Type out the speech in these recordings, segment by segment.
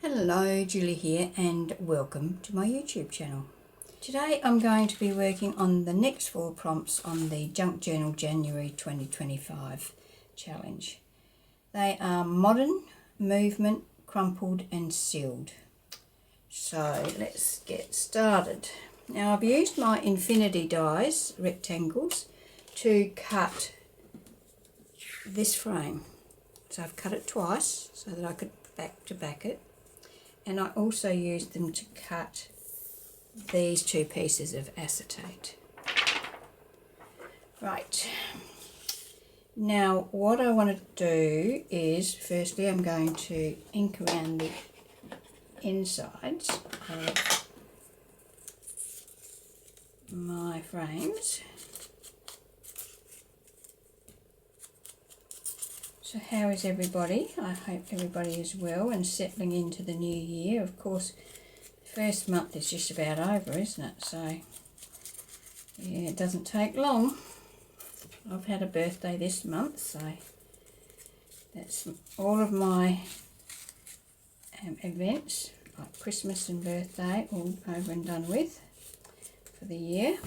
Hello, Julie here and welcome to my YouTube channel. Today I'm going to be working on the next 4 prompts on the Junk Journal January 2025 challenge. They are modern, movement, crumpled and sealed. So let's get started. Now I've used my infinity dies, rectangles, to cut this frame. So I've cut it twice so that I could back to back it. And I also used them to cut these 2 pieces of acetate. Right, now what I want to do is, firstly I'm going to ink around the insides of my frames. So how is everybody? I hope everybody is well and settling into the new year. Of course, the first month is just about over, isn't it? So, yeah, it doesn't take long. I've had a birthday this month, so that's all of my events, like Christmas and birthday, all over and done with for the year.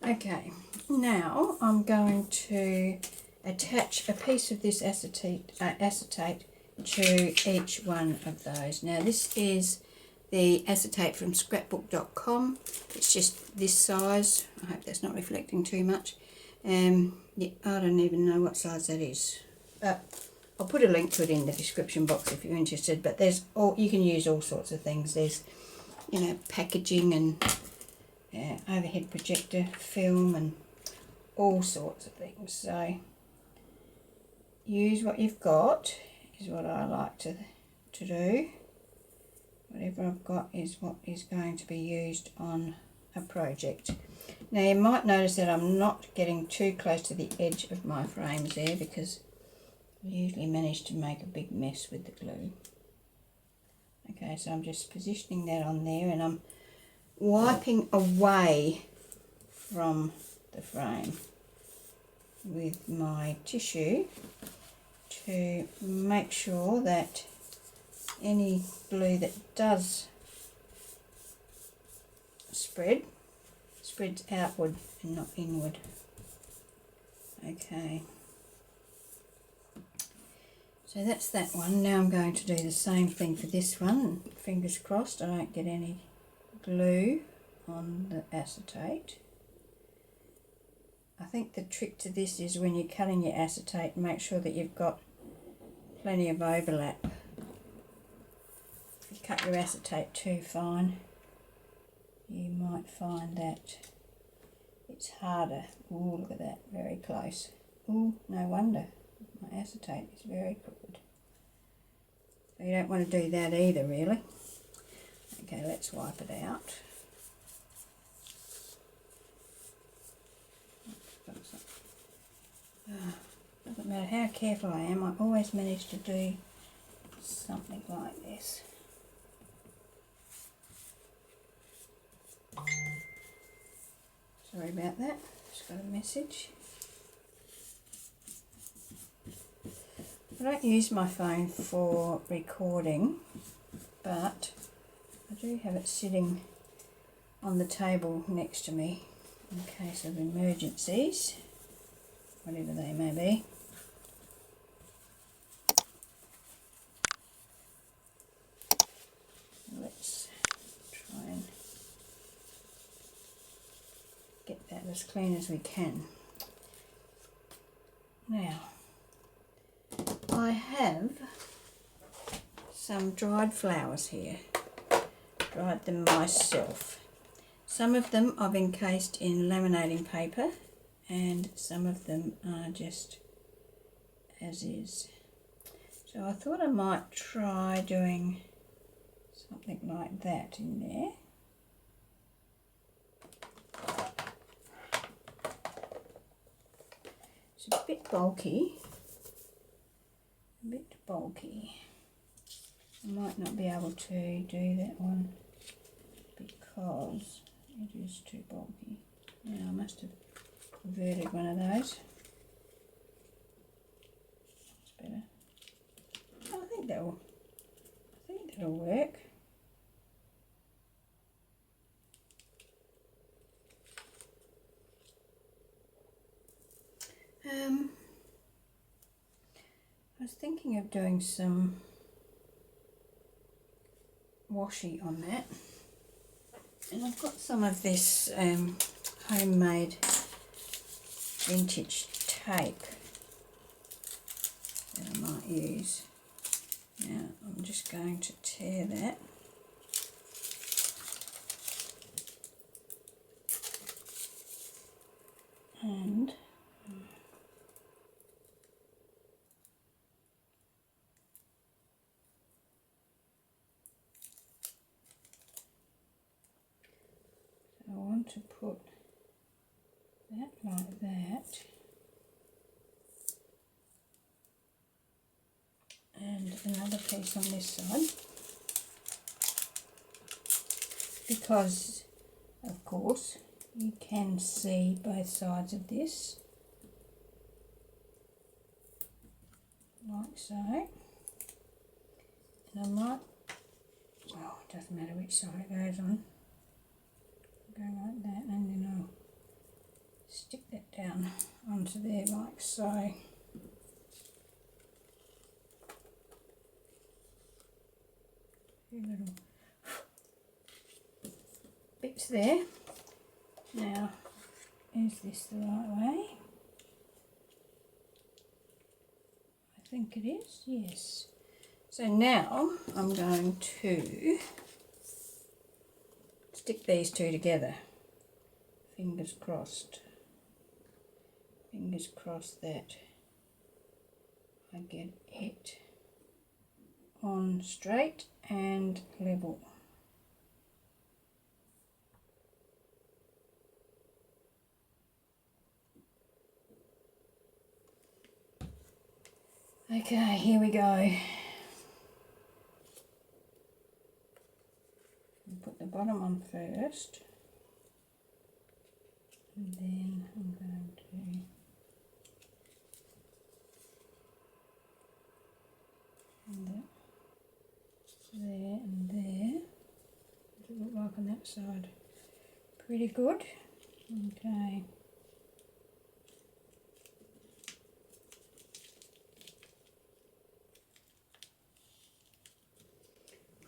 Okay, now I'm going to attach a piece of this acetate to each one of those. Now this is the acetate from scrapbook.com. It's just this size. I hope that's not reflecting too much. Yeah, I don't even know what size that is. I'll put a link to it in the description box if you're interested. But there's you can use all sorts of things. There's, you know, packaging and overhead projector film and all sorts of things. So use what you've got is what I like to do. Whatever I've got is what is going to be used on a project. Now you might notice that I'm not getting too close to the edge of my frames there, because I usually manage to make a big mess with the glue. Okay, so I'm just positioning that on there, and I'm wiping away from the frame with my tissue to make sure that any glue that does spreads outward and not inward. Okay, so that's that one. Now I'm going to do the same thing for this one. Fingers crossed I don't get any glue on the acetate. I think the trick to this is when you're cutting your acetate, make sure that you've got plenty of overlap. If you cut your acetate too fine, you might find that it's harder. Oh, look at that, very close. Oh, no wonder, my acetate is very crooked. So you don't want to do that either, really. Okay, let's wipe it out. Doesn't matter how careful I am, I always manage to do something like this. Sorry about that, just got a message. I don't use my phone for recording, but I do have it sitting on the table next to me in case of emergencies, whatever they may be. Let's try and get that as clean as we can. Now, I have some dried flowers here. Dried them myself. Some of them I've encased in laminating paper and some of them are just as is. So I thought I might try doing something like that in there. It's a bit bulky, I might not be able to do that one because it is too bulky. Now I must have converted one of those. That's better. I think that'll work. I was thinking of doing some washi on that, and I've got some of this homemade vintage tape that I might use. Now I'm just going to tear that. And I want to put that like that, and another piece on this side, because of course you can see both sides of this, like so. And I might, well, it doesn't matter which side it goes on, go like that, and then I'll stick that down onto there like so. A few little bits there. Now, is this the right way? I think it is, yes. So now I'm going to stick these two together. Fingers crossed. Fingers crossed that I get it on straight and level. Okay, here we go. Put the bottom on first, and then I'm going to and that there and there. What does it look like on that side? Pretty good. Okay.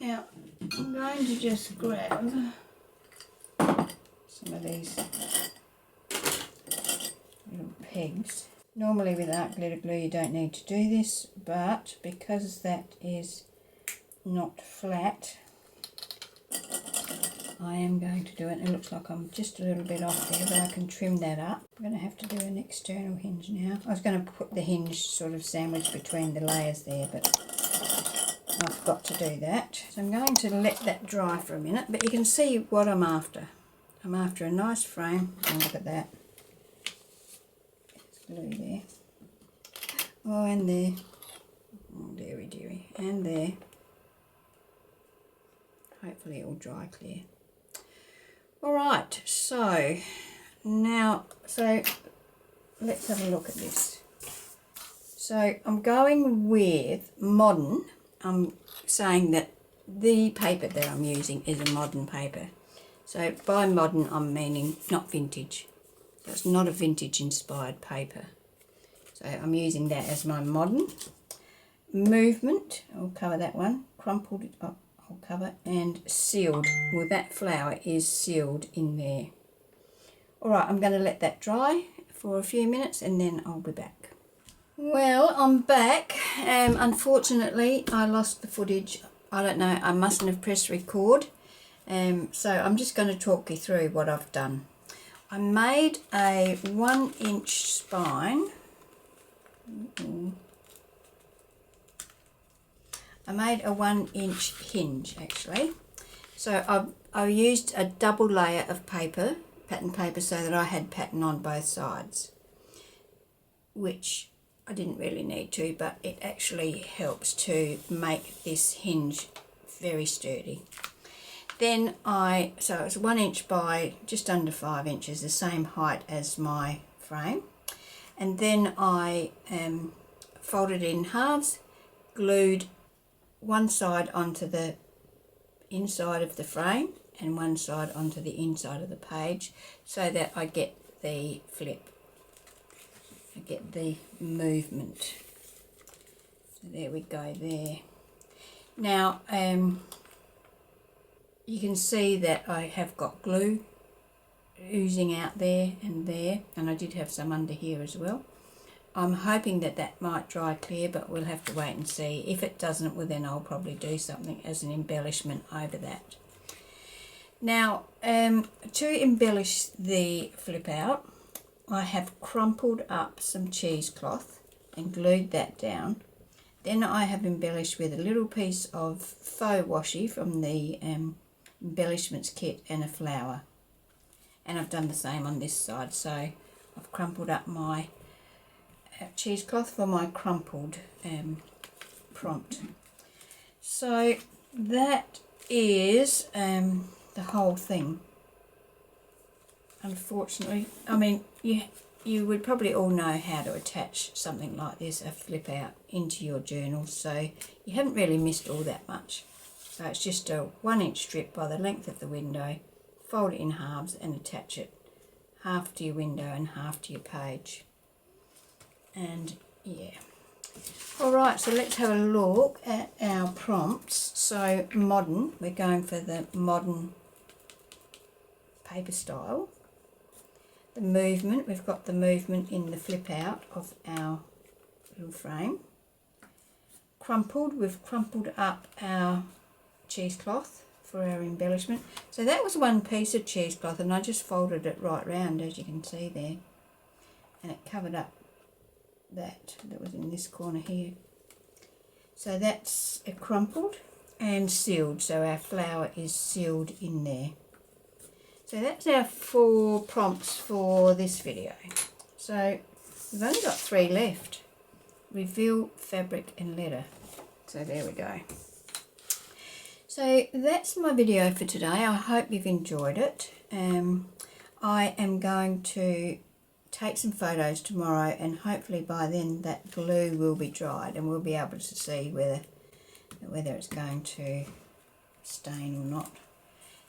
Now I'm going to just grab some of these little pegs. Normally with art glitter glue you don't need to do this, but because that is not flat, I am going to do it. It looks like I'm just a little bit off there, but I can trim that up. I'm going to have to do an external hinge now. I was going to put the hinge sort of sandwiched between the layers there, but I forgot to do that. So I'm going to let that dry for a minute, but you can see what I'm after. I'm after a nice frame. Oh, look at that. There's glue there. Oh, and there. Oh, dearie, dearie. And there. Hopefully it will dry clear. Alright, so now, let's have a look at this. So I'm going with modern. I'm saying that the paper that I'm using is a modern paper. So by modern I'm meaning not vintage. So it's not a vintage inspired paper. So I'm using that as my modern. Movement, I'll cover that one. Crumpled, I'll cover, and sealed. Well, that flower is sealed in there. Alright, I'm going to let that dry for a few minutes and then I'll be back. Well, I'm back. Unfortunately, I lost the footage. I don't know, I mustn't have pressed record. So I'm just going to talk you through what I've done. I made a 1-inch spine. I made a 1-inch hinge actually. So I used a double layer of paper, pattern paper, so that I had pattern on both sides, which I didn't really need to, but it actually helps to make this hinge very sturdy. Then so it's 1 inch by just under 5 inches, the same height as my frame. And then I folded it in halves, glued one side onto the inside of the frame and one side onto the inside of the page, so that I get the flip, I get the movement. So there we go there. Now you can see that I have got glue oozing out there, and I did have some under here as well. I'm hoping that that might dry clear, but we'll have to wait and see. If it doesn't, well then I'll probably do something as an embellishment over that. Now to embellish the flip out, I have crumpled up some cheesecloth and glued that down. Then I have embellished with a little piece of faux washi from the embellishments kit and a flower. And I've done the same on this side, so I've crumpled up my cheesecloth for my crumpled prompt. So that is the whole thing. Unfortunately, I mean, you would probably all know how to attach something like this, a flip out, into your journal, so you haven't really missed all that much. So it's just a 1-inch strip by the length of the window, fold it in halves and attach it half to your window and half to your page. And yeah, alright, so let's have a look at our prompts. So modern, we're going for the modern paper style. The movement, we've got the movement in the flip out of our little frame. Crumpled, we've crumpled up our cheesecloth for our embellishment. So that was one piece of cheesecloth, and I just folded it right round, as you can see there, and it covered up that was in this corner here. So that's a crumpled and sealed, so our flower is sealed in there. So that's our 4 prompts for this video. So we've only got 3 left. Reveal, fabric and letter. So there we go. So that's my video for today. I hope you've enjoyed it. I am going to take some photos tomorrow, and hopefully by then that glue will be dried and we'll be able to see whether it's going to stain or not.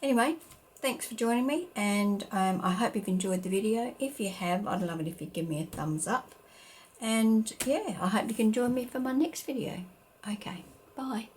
Anyway, thanks for joining me, and I hope you've enjoyed the video. If you have, I'd love it if you give me a thumbs up, and yeah, I hope you can join me for my next video. Okay, bye.